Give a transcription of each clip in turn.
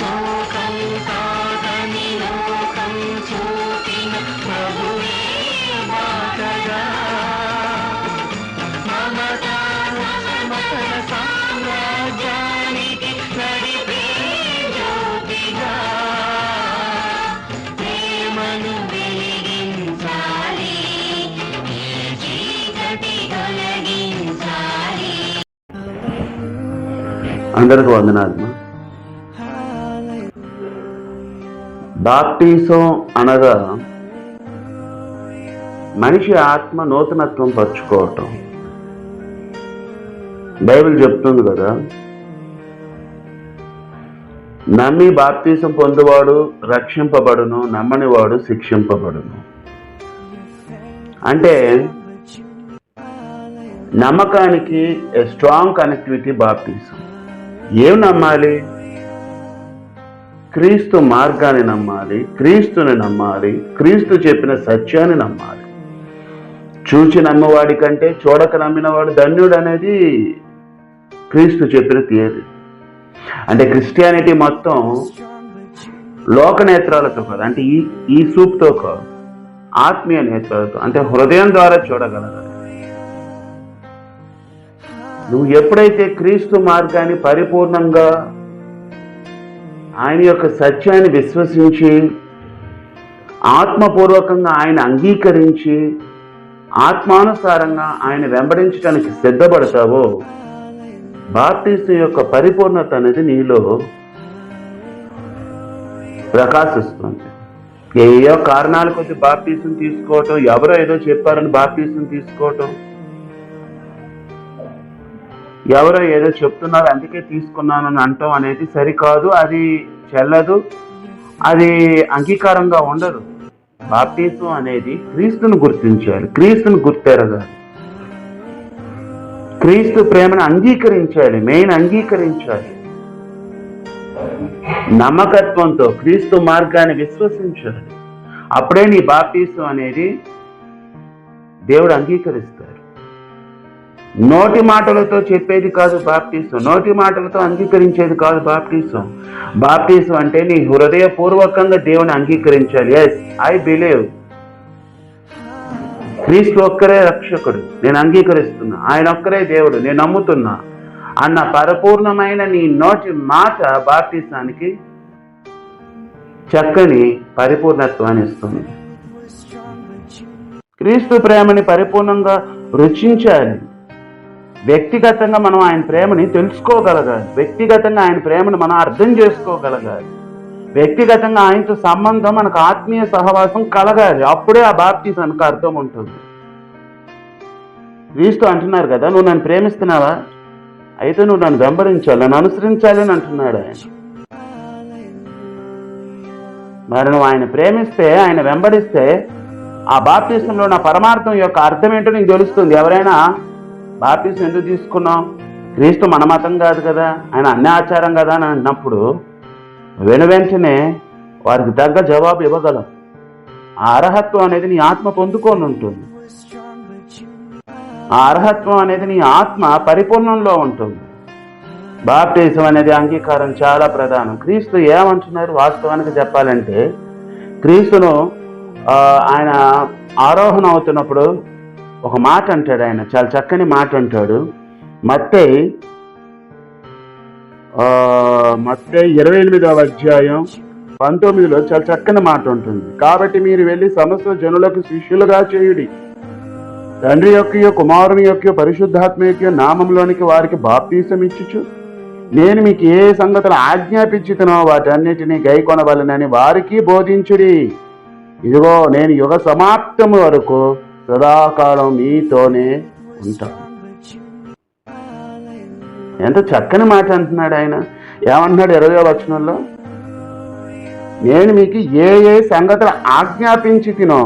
శోకం కాదని లోకం చూపిన ప్రభువే మాటగా మమతల సామ్రాజ్యానికి నడిపే జ్యోతిగా ప్రేమను వెలిగించాలి, ఈ చీకటి తొలగించాలి. అందరికి వందనాలు. బాప్టిజం అనగా మనిషి ఆత్మ నూతనత్వం పరుచుకోవటం. బైబిల్ చెప్తుంది కదా, నమ్మి బాప్తిసం పొందువాడు రక్షింపబడును, నమ్మని వాడు శిక్షింపబడును. అంటే నమ్మకానికి స్ట్రాంగ్ కనెక్టివిటీ బాప్తిసం. ఏం నమ్మాలి? క్రీస్తు మార్గాన్ని నమ్మాలి, క్రీస్తుని నమ్మాలి, క్రీస్తు చెప్పిన సత్యాన్ని నమ్మాలి. చూచి నమ్మవాడి కంటే చూడక నమ్మినవాడు ధన్యుడు అనేది క్రీస్తు చెప్పిన థియరీ. అంటే క్రిస్టియానిటీ మొత్తం లోక నేత్రాలతో కాదు, అంటే ఈ సూప్తో కాదు, ఆత్మీయ నేత్రాలతో, అంటే హృదయం ద్వారా చూడగలగాలి. నువ్వు ఎప్పుడైతే క్రీస్తు మార్గాన్ని పరిపూర్ణంగా ఆయన యొక్క సత్యాన్ని విశ్వసించి ఆత్మపూర్వకంగా ఆయన అంగీకరించి ఆత్మానుసారంగా ఆయన వెంబడించడానికి సిద్ధపడతావో బాప్టిజం యొక్క పరిపూర్ణత అనేది నీలో ప్రకాశిస్తుంది. ఏయో కారణాల కొద్ది బాప్టిజం తీసుకోవటం, ఎవరో ఏదో చెప్పారని బాప్టిజం తీసుకోవటం, ఎవరో ఏదో చెప్తున్నారు అందుకే తీసుకున్నానని అంటాం అనేది సరికాదు, అది చెల్లదు, అది అంగీకారంగా ఉండదు. బాప్టిజం అనేది క్రీస్తును గుర్తించాలి, క్రీస్తును గుర్తెరగాలి, క్రీస్తు ప్రేమను అంగీకరించాలి, మెయిన్ అంగీకరించాలి. నమ్మకత్వంతో క్రీస్తు మార్గాన్ని విశ్వసించాలి. అప్పుడే నీ బాప్టిజం అనేది దేవుడు అంగీకరిస్తాడు. నోటి మాటలతో చెప్పేది కాదు బాప్టిజం, నోటి మాటలతో అంగీకరించేది కాదు బాప్టిజం. బాప్టిజం అంటే నీ హృదయపూర్వకంగా దేవుని అంగీకరించాలి. ఎస్, ఐ బిలీవ్ క్రీస్తు ఒక్కరే రక్షకుడు, నేను అంగీకరిస్తున్నా, ఆయన ఒక్కరే దేవుడు, నేను నమ్ముతున్నా అన్న పరిపూర్ణమైన నీ నోటి మాట బాప్టిజానికి చక్కని పరిపూర్ణత్వాన్ని ఇస్తుంది. క్రీస్తు ప్రేమని పరిపూర్ణంగా రుచించాలి. వ్యక్తిగతంగా మనం ఆయన ప్రేమని తెలుసుకోగలగాలి, వ్యక్తిగతంగా ఆయన ప్రేమను మనం అర్థం చేసుకోగలగాలి, వ్యక్తిగతంగా ఆయనతో సంబంధం, మనకు ఆత్మీయ సహవాసం కలగాలి. అప్పుడే ఆ బాప్టిజానికి అర్థం ఉంటుంది. క్రీస్తు అంటున్నారు కదా, నువ్వు నన్ను ప్రేమిస్తున్నావా, అయితే నువ్వు నన్ను వెంబడించాలి, నన్ను అనుసరించాలి అని అంటున్నాడు ఆయన. మరి నువ్వు ఆయన ప్రేమిస్తే, ఆయన వెంబడిస్తే ఆ బాప్టిజంలో నా పరమార్థం యొక్క అర్థం ఏంటో నీకు తెలుస్తుంది. ఎవరైనా బాప్టిజం ఎందుకు తీసుకున్నాం, క్రీస్తు మన మతం కాదు కదా, ఆయన అన్ని ఆచారం కదా అని అన్నప్పుడు వెంటనే వారికి తగ్గ జవాబు ఇవ్వగలం. ఆ అర్హత్వం అనేది నీ ఆత్మ పొందుకొని ఉంటుంది, ఆ అర్హత్వం అనేది నీ ఆత్మ పరిపూర్ణంలో ఉంటుంది. బాప్టిజం అనేది అంగీకారం చాలా ప్రధానం. క్రీస్తు ఏమంటున్నారు వాస్తవానికి చెప్పాలంటే, క్రీస్తును ఆయన ఆరోహణ అవుతున్నప్పుడు ఒక మాట అంటాడు, ఆయన చాలా చక్కని మాట అంటాడు. మత్తయి 28వ అధ్యాయం 19లో చాలా చక్కని మాట ఉంటుంది. కాబట్టి మీరు వెళ్ళి సమస్త జనులకు శిష్యులుగా చేయుడి, తండ్రి యొక్క కుమారుని యొక్క పరిశుద్ధాత్మ యొక్క నామంలోనికి వారికి బాప్తిసం ఇచ్చుచు నేను మీకు ఏ సంగతులు ఆజ్ఞాపించుతునో వాటన్నిటినీ గైకొనవలెనని వారికి బోధించుడి. ఇదిగో నేను యుగ సమాప్తము వరకు సదాకాలం మీతోనే ఉంటాను. ఎంత చక్కని మాట అంటున్నాడు ఆయన. ఏమంటున్నాడు 20వ వచనంలో, నేను మీకు ఏ ఏ సంగతులు ఆజ్ఞాపించి తినో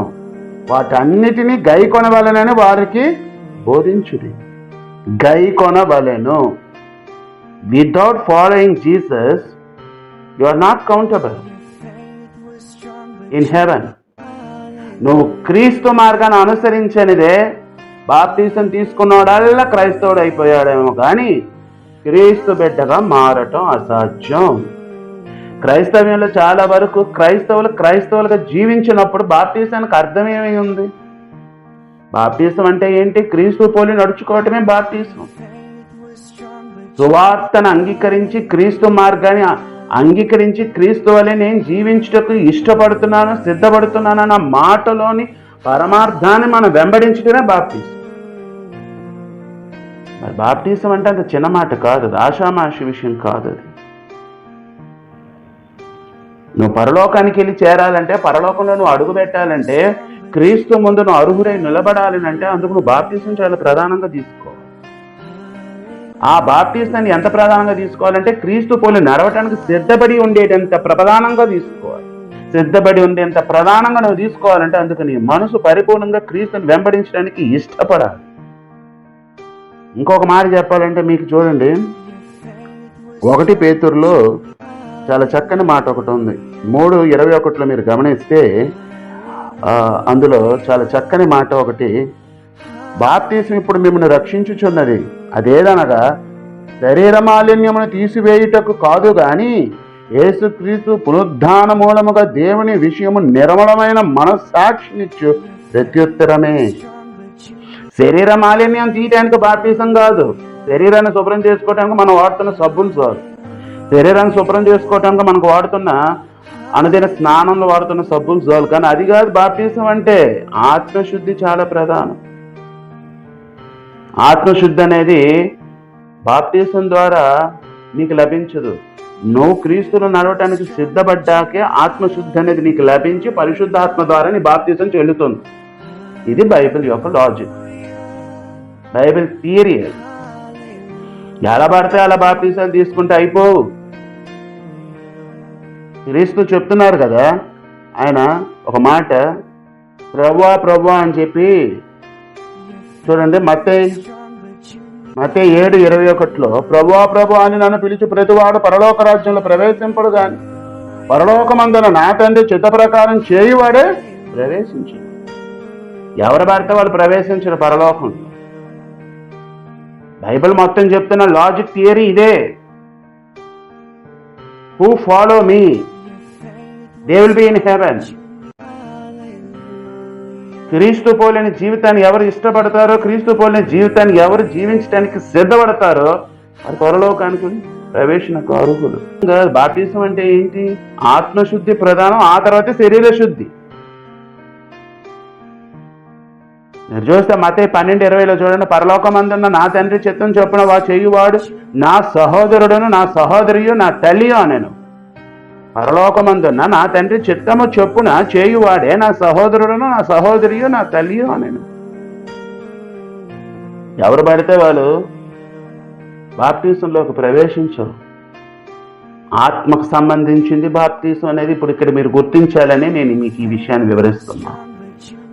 వాటన్నిటినీ గైకొనవలెనని వారికి బోధించుడి. గైకొనవలెను. Without following Jesus you are not countable in heaven. నువ్వు క్రీస్తు మార్గాన్ని అనుసరించనిదే బాప్టిజం తీసుకున్నవాడల్లా క్రైస్తవుడు అయిపోయాడేమో కానీ క్రీస్తు బిడ్డగా మారటం అసాధ్యం. క్రైస్తవ్యంలో చాలా వరకు క్రైస్తవులుగా జీవించినప్పుడు బాప్తీసానికి అర్థం ఏమై ఉంది? బాప్తీసం అంటే ఏంటి? క్రీస్తు పోలి నడుచుకోవటమే బాప్తీసం. సువార్తను అంగీకరించి క్రీస్తు మార్గాన్ని అంగీకరించి క్రీస్తు వలె నేను జీవించుటకు ఇష్టపడుతున్నాను, సిద్ధపడుతున్నాను అన్న మాటలోని పరమార్థాన్ని మనం వెంబడించడమే బాప్తీసం. మరి బాప్తీసం అంటే అంత చిన్న మాట కాదు, అది ఆషామాషి విషయం కాదు. అది నువ్వు పరలోకానికి వెళ్ళి చేరాలంటే, పరలోకంలో నువ్వు అడుగు పెట్టాలంటే, క్రీస్తు ముందు నువ్వు అర్హుడై నిలబడాలని అంటే అందుకు నువ్వు బాప్తీసం చాలా ప్రధానంగా తీసుకోవాలి. ఆ బాప్తీసాన్ని ఎంత ప్రధానంగా తీసుకోవాలంటే క్రీస్తు పోలి నడవటానికి సిద్ధపడి ఉండేటంత ప్రధానంగా తీసుకోవాలి. సిద్ధపడి ఉండేంత ప్రధానంగా నువ్వు తీసుకోవాలంటే అందుకు నీ మనసు పరిపూర్ణంగా క్రీస్తుని వెంబడించడానికి ఇష్టపడాలి. ఇంకొక మాట చెప్పాలంటే మీకు చూడండి, 1 పేతురులో చాలా చక్కని మాట ఒకటి ఉంది. 3:21 మీరు గమనిస్తే అందులో చాలా చక్కని మాట ఒకటి, బాప్తీసం ఇప్పుడు మిమ్మల్ని రక్షించుచున్నది, అదేదనగా శరీర మాలిన్యమును తీసివేయుటకు కాదు గాని యేసుక్రీస్తు పునరుద్ధాన మూలముగా దేవుని విషయము నిర్మలమైన మనస్సాక్షినిచ్చు ప్రత్యుత్తరమే. శరీర మాలిన్యం తీయటానికి బాప్తీసం కాదు, శరీరాన్ని శుభ్రం చేసుకోవటానికి మనం వాడుతున్న సబ్బులు చాలు. శరీరాన్ని శుభ్రం చేసుకోవటానికి మనకు వాడుతున్న అనుదిన స్నానంలో వాడుతున్న సబ్బులు చాలు. కానీ అది కాదు బాప్తీసం అంటే. ఆత్మశుద్ధి చాలా ప్రధానం. ఆత్మశుద్ధి అనేది బాప్తీసం ద్వారా నీకు లభించదు. నువ్వు క్రీస్తును నడవటానికి సిద్ధపడ్డాకే ఆత్మశుద్ధి అనేది నీకు లభించి పరిశుద్ధాత్మ ద్వారా నీ బాప్తీసం చెల్లుతుంది. ఇది బైబిల్ యొక్క లాజిక్, బైబిల్ థియరీ. ఎలా పడితే అలా బాప్తీసాలు తీసుకుంటే అయిపోవు. క్రీస్తు చెప్తున్నారు కదా, ఆయన ఒక మాట ప్రభువా ప్రభువా అని చెప్పి చూడండి, మత్తయి 7:21 ప్రభువా ప్రభువా అని నన్ను పిలిచి ప్రతివాడు పరలోక రాజ్యంలో ప్రవేశింపడు గాని పరలోకమందున నా తండ్రి చిత్త ప్రకారం చేయువాడే ప్రవేశించు. ఎవరు పడితే వాళ్ళు ప్రవేశించరు పరలోకంలో. బైబిల్ మొత్తం చెప్తున్న లాజిక్ థియరీ ఇదే. Who follow me they will be in heaven. క్రీస్తు పోలిన జీవితాన్ని ఎవరు ఇష్టపడతారో, క్రీస్తు పోలిన జీవితాన్ని ఎవరు జీవించడానికి సిద్ధపడతారో వారు పరలోకానికి ప్రవేశనకు అర్హులు. బాప్తీసం అంటే ఏంటి? ఆత్మశుద్ధి ప్రధానం, ఆ తర్వాత శరీర శుద్ధి. మీరు చూస్తే మత్తయి 12:20 చూడండి, పరలోకమందున్న నా తండ్రి చిత్తం చొప్పున చేయువాడు నా సహోదరుడును నా సహోదరియు నా తల్లియు అనెను. పరలోకమందున్న నా తండ్రి చిత్తము చొప్పున చేయువాడే నా సహోదరుడును నా సహోదరియు నా తల్లియు అనెను. ఎవరు పడితే వాళ్ళు బాప్తీసంలోకి ప్రవేశించరు. ఆత్మకు సంబంధించింది బాప్తీసం అనేది. ఇప్పుడు ఇక్కడ మీరు గుర్తించాలని నేను మీకు ఈ విషయాన్ని వివరిస్తున్నా.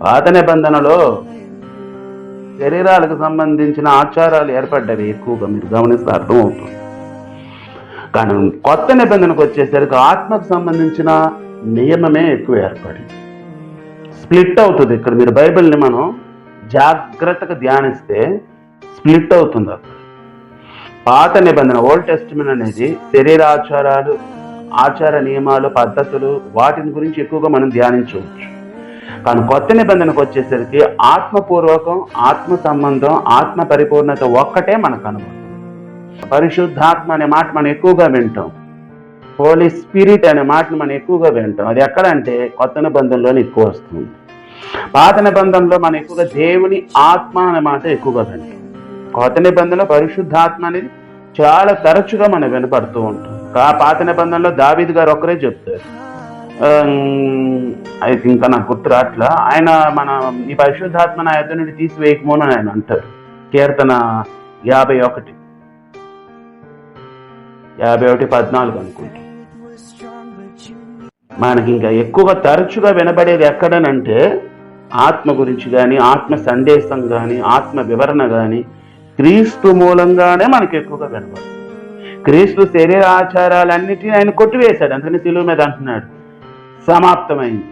పాత నిబంధనలో శరీరాలకు సంబంధించిన ఆచారాలు ఏర్పడ్డవి ఎక్కువగా, మీరు గమనిస్తే అర్థమవుతుంది. కానీ కొత్త నిబంధనకు వచ్చేసరికి ఆత్మకు సంబంధించిన నియమమే ఎక్కువ ఏర్పడింది. స్ప్లిట్ అవుతుంది. ఇక్కడ మీరు బైబిల్ని మనం జాగ్రత్తగా ధ్యానిస్తే స్ప్లిట్ అవుతుంది. అక్కడ పాత నిబంధన ఓల్డ్ టెస్టిమెంట్ అనేది శరీరాచారాలు, ఆచార నియమాలు, పద్ధతులు, వాటిని గురించి ఎక్కువగా మనం ధ్యానించవచ్చు. కానీ కొత్త నిబంధనకు వచ్చేసరికి ఆత్మపూర్వకం, ఆత్మ సంబంధం, ఆత్మ పరిపూర్ణత ఒక్కటే మనకు అనుభవం. పరిశుద్ధాత్మ అనే మాట మనం ఎక్కువగా వింటాం, హోలీ స్పిరిట్ అనే మాటను మనం ఎక్కువగా వింటాం. అది ఎక్కడంటే కొత్త నిబంధనలోనే ఎక్కువ వస్తుంది. పాత నిబంధనలో మనం ఎక్కువగా దేవుని ఆత్మ అనే మాట ఎక్కువగా వింటాం. కొత్త నిబంధనలో పరిశుద్ధాత్మ అనేది చాలా తరచుగా మనం వినపడుతూ ఉంటాం. పాత నిబంధనలో దావీదు గారు ఒక్కరే చెప్తారు, అయితే ఇంకా నాకు గుర్తు రాట్లా, ఆయన మన ఈ పరిశుద్ధాత్మ నా యొద్ద నుండి తీసివేయకమో అని ఆయన అంటారు. కీర్తన 51:14 అనుకుంటా. మనకి ఇంకా ఎక్కువగా తరచుగా వినబడేది ఎక్కడనంటే ఆత్మ గురించి కానీ, ఆత్మ సందేశం కానీ, ఆత్మ వివరణ కానీ క్రీస్తు మూలంగానే మనకి ఎక్కువగా వినబడుతుంది. క్రీస్తు శరీర ఆచారాలన్నిటినీ ఆయన కొట్టివేశాడు. అందుకని శిలువ మీద అంటున్నాడు సమాప్తమైంది.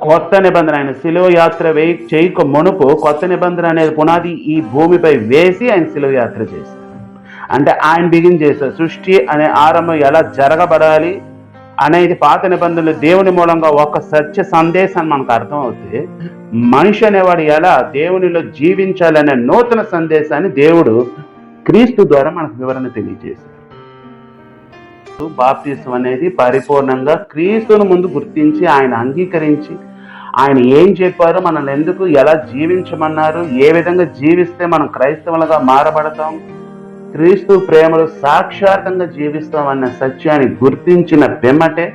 కొత్త నిబంధన ఆయన శిలువ యాత్ర చేయక మునుపు కొత్త నిబంధన అనేది పునాది ఈ భూమిపై వేసి ఆయన శిలువ యాత్ర చేశాడు. అంటే ఆయన బిగిన్ చేశారు. సృష్టి అనే ఆరంభం ఎలా జరగబడాలి అనేది పాత నిబంధనలు దేవుని మూలంగా ఒక సత్య సందేశాన్ని మనకు అర్థమవుతే, మనిషి అనేవాడు ఎలా దేవునిలో జీవించాలనే నూతన సందేశాన్ని దేవుడు క్రీస్తు ద్వారా మనకు వివరణ తెలియజేశారు. బాప్తిసం అనేది పరిపూర్ణంగా క్రీస్తును ముందు గుర్తించి ఆయన అంగీకరించి ఆయన ఏం చెప్పారో, మనల్ని ఎందుకు ఎలా జీవించమన్నారు, ఏ విధంగా జీవిస్తే మనం క్రైస్తవులుగా మారబడతాం, క్రీస్తు ప్రేమలో సాక్షాత్తంగా జీవిస్తాం అన్న సత్యాన్ని గుర్తించిన పిమ్మటే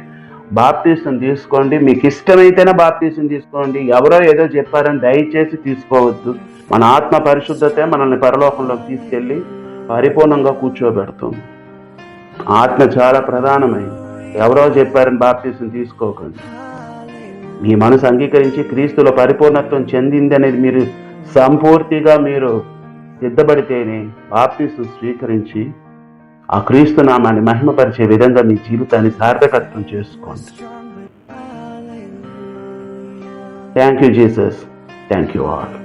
బాప్తీసం తీసుకోండి. మీకు ఇష్టమైతేనే బాప్తీసం తీసుకోండి. ఎవరో ఏదో చెప్పారని దయచేసి తీసుకోవద్దు. మన ఆత్మ పరిశుద్ధతే మనల్ని పరలోకంలోకి తీసుకెళ్ళి పరిపూర్ణంగా కూర్చోబెడుతుంది. ఆత్మ చాలా ప్రధానమైంది. ఎవరో చెప్పారని బాప్తీసం తీసుకోకండి. మీ మనసు అంగీకరించి క్రీస్తులో పరిపూర్ణత్వం చెందింది అనేది మీరు సంపూర్తిగా మీరు సిద్ధపడితేనే బాప్తీసం స్వీకరించి ఆ క్రీస్తు నామాన్ని మహిమపరిచే విధంగా మీ జీవితాన్ని సార్థకత్వం చేసుకోండి. Thank you Jesus. Thank you all.